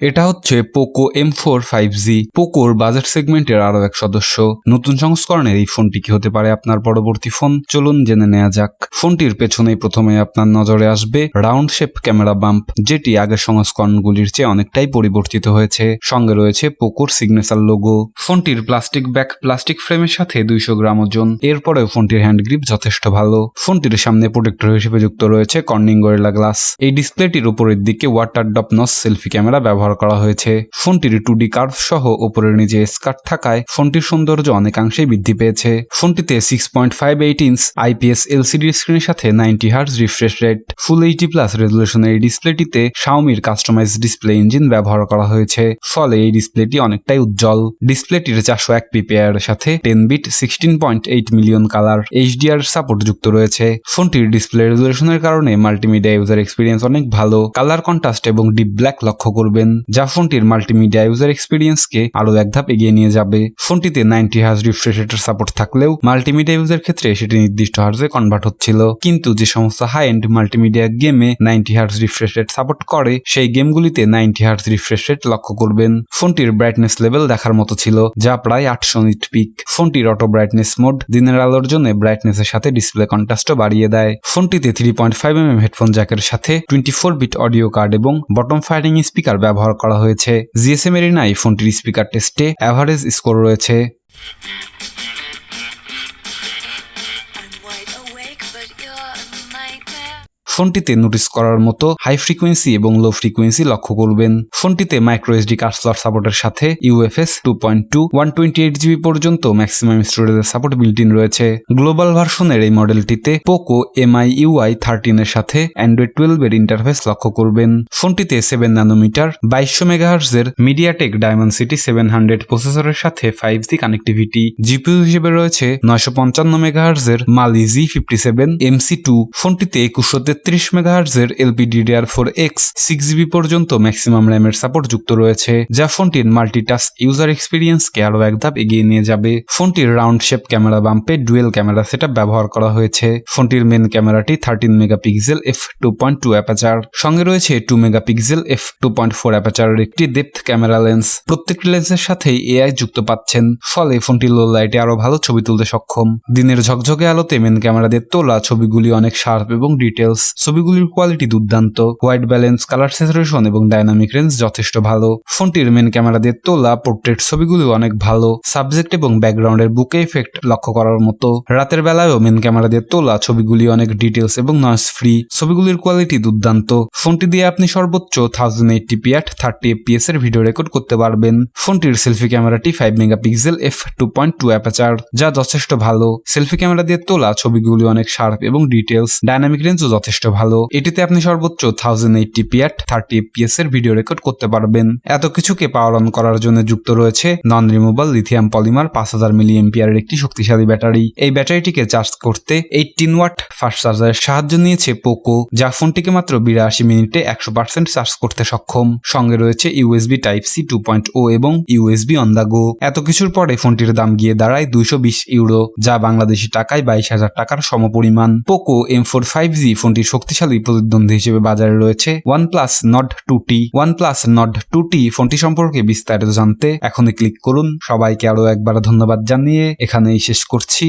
এটা হচ্ছে Poco M4 5G, পোকোর budget সেগমেন্টের আরো এক সদস্য। নতুন সংস্করণের এই ফোনটি কি হতে পারে আপনার পরবর্তী ফোন, চলুন জেনে নেওয়া যাক। ফোনটির পেছনেই প্রথমে আপনার নজরে আসবে রাউন্ড শেপ ক্যামেরা বাম্প, যেটি আগের সংস্করণগুলির চেয়ে অনেকটাই পরিবর্তিত হয়েছে। সঙ্গে রয়েছে পোকোর সিগনেচার লোগো। ফোনটির প্লাস্টিক ব্যাক, প্লাস্টিক ফ্রেমের সাথে 200 গ্রাম ওজন। এরপরেও ফোনটির হ্যান্ড গ্রিপ যথেষ্ট ভালো। ফোনটির সামনে প্রোটেক্টর হিসেবে যুক্ত রয়েছে কর্নিং গরিলা গ্লাস। এই ডিসপ্লেটির উপরের দিকে water drop notch selfie camera ব্যবহার করা হয়েছে। ফোনটির 2D কার্ভ সহ উপরের নিচে স্কার্ট থাকায় ফোনটির সৌন্দর্য অনেকাংশেই বৃদ্ধি পেয়েছে। ফোনটিতে 6.58 ইঞ্চ IPS LCD স্ক্রিনের সাথে 90 হার্জ রিফ্রেশ রেট, ফুল HD+ রেজুলেশনের এই ডিসপ্লেটিতে শাওমির কাস্টমাইজ ডিসপ্লে ইঞ্জিন ব্যবহার করা হয়েছে, ফলে এই ডিসপ্লেটি অনেকটাই উজ্জ্বল। ডিসপ্লেটির 401 PPI এর সাথে 10 bit 16.8 million colour HDR support যুক্ত রয়েছে। ফোনটির ডিসপ্লে রেজুলেশনের কারণে মাল্টিমিডিয়া ইউজার এক্সপিরিয়েন্স অনেক ভালো। কালার কন্ট্রাস্ট এবং ডিপ ব্ল্যাক লক্ষ্য করবেন, যা ফোনটির মাল্টিমিডিয়া ইউজার এক্সপিরিয়েন্সকে আরো এক ধাপ এগিয়ে নিয়ে যাবে। ফোনটিতে 90 হার্জ রিফ্রেশ রেটের সাপোর্ট থাকলেও মাল্টিমিডিয়া ইউজার ক্ষেত্রে সেটি নির্দিষ্ট হার্জে কনভার্ট হচ্ছিল, কিন্তু যে সমস্ত হাই এন্ড মাল্টিমিডিয়া গেমে 90 হার্জ রিফ্রেশ রেট সাপোর্ট করে, সেই গেমগুলিতে 90 হার্জ রিফ্রেশ রেট লক্ষ্য করবেন। ফোনটির ব্রাইটনেস লেভেল দেখার মতো ছিল, যা প্রায় 800 নিট পিক। ফোনটির অটো ব্রাইটনেস মোড দিনের আলোর জন্য ব্রাইটনেসের সাথে ডিসপ্লে কন্ট্রাস্টও বাড়িয়ে দেয়। ফোনটিতে 3.5mm হেডফোন জ্যাকের সাথে 24 বিট অডিও কার্ড এবং বটম ফায়ারিং স্পিকার ব্যবহার করা হয়েছে। GSM এরিনায় ফোনটির স্পিকার টেস্টে অ্যাভারেজ স্কোর রয়েছে। ফোনটিতে নোটিস করার মতো হাই ফ্রিকোয়েন্সি এবং লো ফ্রিকোয়েন্সি লক্ষ্য করবেন। ফোনটিতে microSD কার্ড স্লট সাপোর্টের সাথে UFS 2.2 128GB পর্যন্ত ম্যাক্সিমাম স্টোরেজের সাপোর্ট বিল্ট ইন রয়েছে। গ্লোবাল ভার্সনের এই মডেলটিতে পোকো MIUI 13 এর সাথে অ্যান্ড্রয়েড 12 এর ইন্টারফেস লক্ষ্য করবেন। ফোনটিতে 7 ন্যানোমিটার 2200 মেগাহার্জের মিডিয়াটেক ডায়মন্ডসিটি 700 প্রসেসরের সাথে 5G কানেক্টিভিটি। জিপিইউ হিসেবে রয়েছে 955 মেগাহার্জের মালি G57 MC2। ফোনটিতে 2133 মেগাহার্জের LPDDR4X 6GB পর্যন্ত ম্যাক্সিমাম র্যামের সাপোর্ট যুক্ত রয়েছে, যা ফোনটির মাল্টিটাস্ক ইউজার এক্সপিরিয়েন্সকে আরো এক ধাপ এগিয়ে নিয়ে যাবে। ফোনটির রাউন্ড শেপ ক্যামেরা বাম্পে ডুয়েল ক্যামেরা সেটআপ ব্যবহার করা হয়েছে। ফোনটির মেন ক্যামেরাটি 13 মেগাপিক্সেল f2.2 অ্যাপাচার, সঙ্গে রয়েছে 2 মেগাপিক্সেল f2.4 অ্যাপাচারের একটি ডেপথ ক্যামেরা লেন্স। প্রত্যেকটি লেন্সের সাথেই AI যুক্ত পাচ্ছেন, ফলে ফোনটি লো লাইটে আরো ভালো ছবি তুলতে সক্ষম। দিনের ঝকঝকে আলোতে মেন ক্যামেরা দিয়ে তোলা ছবিগুলি অনেক শার্প এবং ডিটেলস। ছবিগুলির কোয়ালিটি দুর্দান্ত, হোয়াইট ব্যালেন্স, কালার স্যাচুরেশন এবং ডাইনামিক রেঞ্জ যথেষ্ট ভালো। ফোনটির মেন ক্যামেরা দিয়ে তোলা পোর্ট্রেট ছবিগুলি অনেক ভালো, সাবজেক্ট এবং ব্যাকগ্রাউন্ডের বুকে ইফেক্ট লক্ষ্য করার মতো। রাতের বেলায়ও মেন ক্যামেরা দিয়ে তোলা ছবিগুলি অনেক ডিটেলস এবং নয়েজ ফ্রি, ছবিগুলির কোয়ালিটি দুর্দান্ত। ফোনটি দিয়ে আপনি সর্বোচ্চ 1080p at 30fps এর ভিডিও রেকর্ড করতে পারবেন। ফোনটির সেলফি ক্যামেরাটি 5 মেগাপিক্সেল f2.2 অ্যাপাচার, যা যথেষ্ট ভালো। সেলফি ক্যামেরা দিয়ে তোলা ছবিগুলি অনেক শার্প এবং ডিটেলস, ডাইনামিক রেঞ্জও যথেষ্ট ভালো। এটিতে আপনি সর্বোচ্চ 1080p at 30fps এর ভিডিও রেকর্ড করতে পারবেন। এত কিছুকে পাওয়ার অন করার জন্য যুক্ত রয়েছে নন রিমুভাল লিথিয়াম পলিমার 5000 mAh এর একটি শক্তিশালী ব্যাটারি। এই ব্যাটারিটিকে চার্জ করতে 18 ওয়াট ফাস্ট চার্জারের সাহায্য নিয়েছে পোকো, যা ফোনটিকে মাত্র 82 মিনিটে 100% চার্জ করতে সক্ষম। সঙ্গে রয়েছে USB Type-C 2.0 এবং USB অন দ্য গো। এত কিছুর পরে ফোনটির দাম গিয়ে দাঁড়ায় 220 ইউরো, যা বাংলাদেশি টাকায় 22,000 টাকার সমপরিমাণ। পোকো M4 5G ফোনটির শক্তিশালী প্রতিদ্বন্দ্বী হিসেবে বাজারে রয়েছে OnePlus Nord 2T। OnePlus Nord 2T ফোনটি সম্পর্কে বিস্তারিত জানতে এখনই ক্লিক করুন। সবাইকে আরো একবার ধন্যবাদ জানিয়ে এখানেই শেষ করছি।